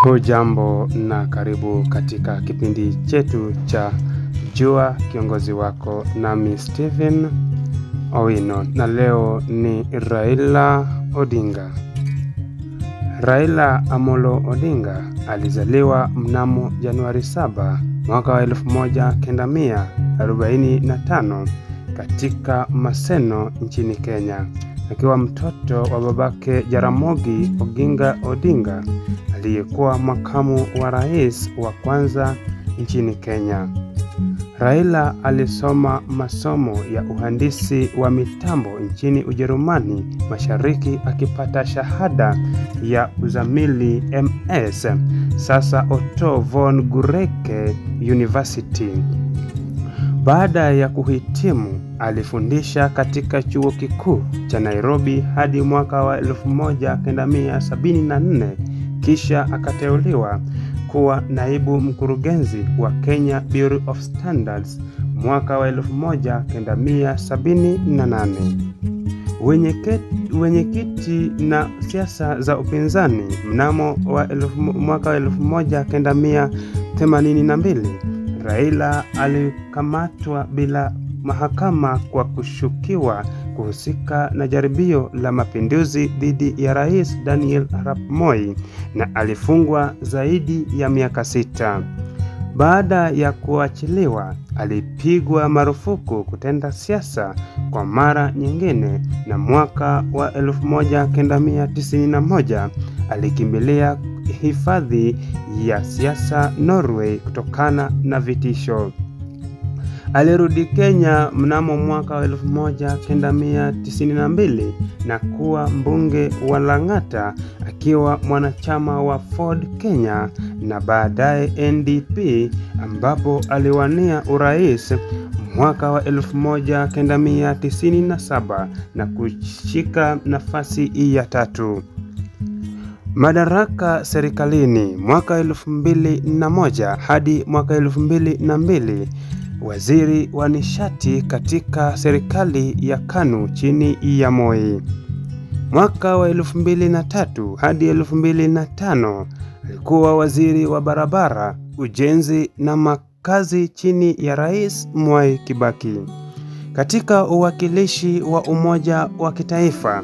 Hujambo na karibu katika kipindi chetu cha Jua Kiongozi Wako, nami Stephen Owino, na leo ni Raila Odinga. Raila Amolo Odinga alizaliwa mnamo Januari 7 mwaka wa 1945 katika Maseno nchini Kenya, akiwa mtoto wa babake Jaramogi Oginga Odinga aliyekuwa makamu wa rais wa kwanza nchini Kenya. Raila alisoma masomo ya uhandisi wa mitambo nchini Ujerumani Mashariki, akipata shahada ya uzamili MS sasa Otto von Guericke University. Baada ya kuhitimu, alifundisha katika chuo kikuu cha Nairobi hadi mwaka wa 1974, kisha akateuliwa kuwa naibu mkurugenzi wa Kenya Bureau of Standards mwaka wa 1978. Wenyekiti na siasa za upinzani mnamo mwaka wa 1982, Raila alikamatwa bila mahakama kwa kushukiwa kuhusika na jaribio la mapinduzi dhidi ya Rais Daniel Arap Moi, na alifungwa zaidi ya miaka 6. Baada ya kuachiliwa, alipigwa marufuku kutenda siasa kwa mara nyingine, na mwaka wa 1991 alikimbilia hifadhi ya siasa Norway kutokana na vitisho. Alirudi Kenya mnamo mwaka wa 1992 na kuwa mbunge wa Lang'ata, akiwa mwanachama wa Ford Kenya na baadaye NDP, ambapo aliwania urais mwaka wa 1997 na kushika nafasi ya 3. Madaraka serikalini mwaka 2001 hadi mwaka 2002, waziri wa nishati katika serikali ya KANU chini ya Moi. Mwaka wa 2003 hadi 2005 alikuwa waziri wa barabara, ujenzi na makazi chini ya Rais Mwai Kibaki. Katika uwakilishi wa umoja wa kitaifa,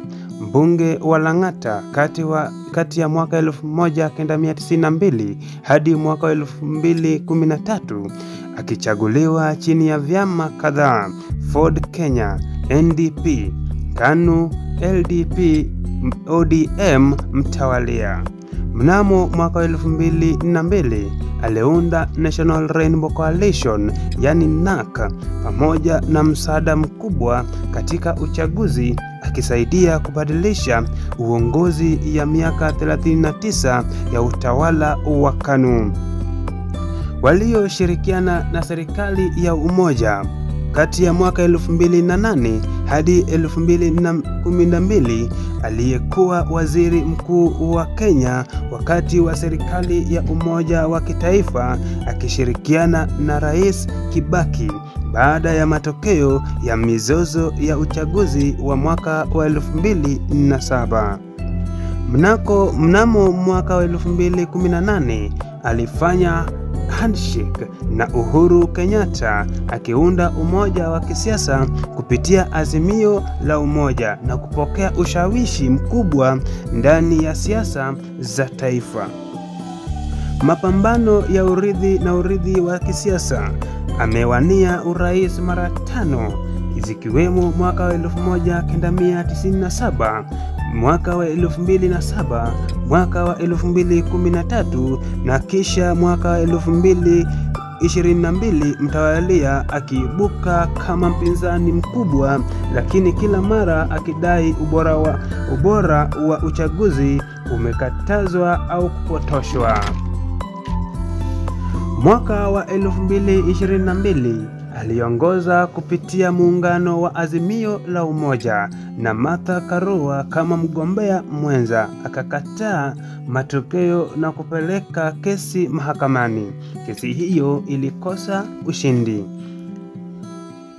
mbunge wa Lang'ata kati ya mwaka 1992 hadi mwaka 2013, akichaguliwa chini ya vyama kadhaa: Ford Kenya, NDP, KANU, LDP, ODM mtawalia. Mnamo mwaka 2002 aliunda National Rainbow Coalition, yani NAC, pamoja na msaada mkubwa katika uchaguzi, akisaidia kubadilisha uongozi ya miaka 39 ya utawala wa KANU. Walioshirikiana na serikali ya umoja kati ya mwaka 2008 hadi 2012, aliyekuwa waziri mkuu wa Kenya wakati wa serikali ya umoja wa kitaifa, akishirikiana na Rais Kibaki baada ya matokeo ya mizozo ya uchaguzi wa mwaka wa 2007. Mnamo mwaka wa 2018 alifanya handshake na Uhuru Kenyatta, akiunda umoja wa kisiasa kupitia Azimio la Umoja na kupokea ushawishi mkubwa ndani ya siasa za taifa. Mapambano ya urithi wa kisiasa. Amewania urais mara 5, zikiwemo mwaka wa 1997, mwaka wa 2007, mwaka wa 2013 na kisha mwaka wa 2022 mtawalia, akiibuka kama mpinzani mkubwa, lakini kila mara akidai ubora wa uchaguzi umekatazwa au kupotoshwa. Mwaka wa 2022 aliongoza kupitia muungano wa Azimio la Umoja na Martha Karua kama mgombea mwenza, akakataa matokeo na kupeleka kesi mahakamani. Kesi hiyo ilikosa ushindi.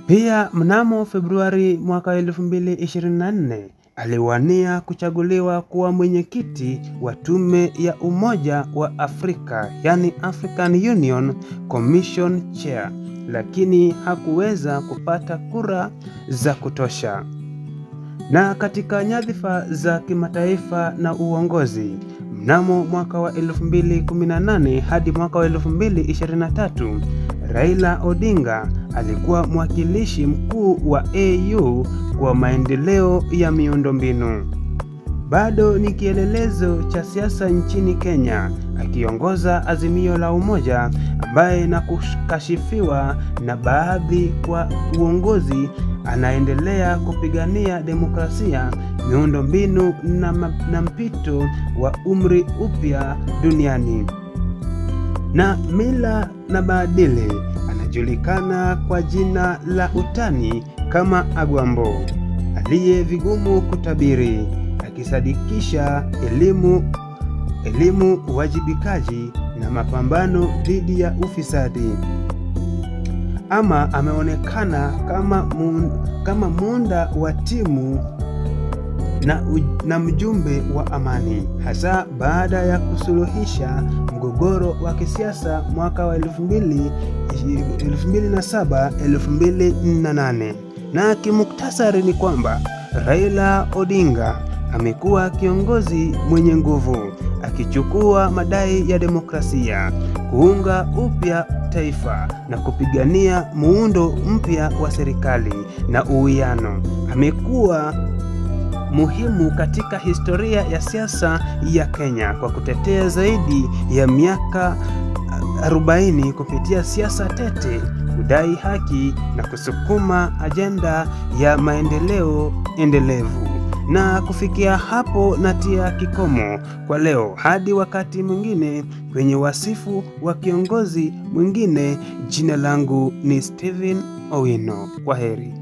Pia mnamo Februari mwaka 2024 aliwania kuchaguliwa kuwa mwenyekiti wa tume ya Umoja wa Afrika, yani African Union Commission Chair, lakini hakuweza kupata kura za kutosha. Na katika nyadhifa za kimataifa na uongozi, mnamo mwaka wa 2018 hadi mwaka wa 2023, Raila Odinga alikuwa mwakilishi mkuu wa AU kwa maendeleo ya miundombinu. Bado ni kielelezo cha siasa nchini Kenya, akiongoza Azimio la Umoja ambaye na kukashifiwa na baadhi kwa uongozi, anaendelea kupigania demokrasia, miundombinu na mpito wa umri upya duniani. Na mila na maadili, anajulikana kwa jina la utani kama Agwambo, aliye vigumu kutabiri, akisadikisha elimu, uwajibikaji na mapambano dhidi ya ufisadi. Ama ameonekana kama muunda wa timu na mjumbe wa amani, hasa baada ya kusuluhisha mgogoro wa kisiasa mwaka wa 2007-2008. Na kimuktasari ni kwamba Raila Odinga amekuwa kiongozi mwenye nguvu, akichukua madai ya demokrasia, kuunga upya taifa na kupigania muundo mpya wa serikali na uwiano. Amekuwa muhimu katika historia ya siasa ya Kenya kwa kutetea zaidi ya miaka 40 kupitia siasa tete, kudai haki na kusukuma ajenda ya maendeleo endelevu. Na kufikia hapo natia kikomo kwa leo, hadi wakati mwingine kwenye wasifu wa kiongozi mwingine. Jina langu ni Steven Owino. Kwaheri.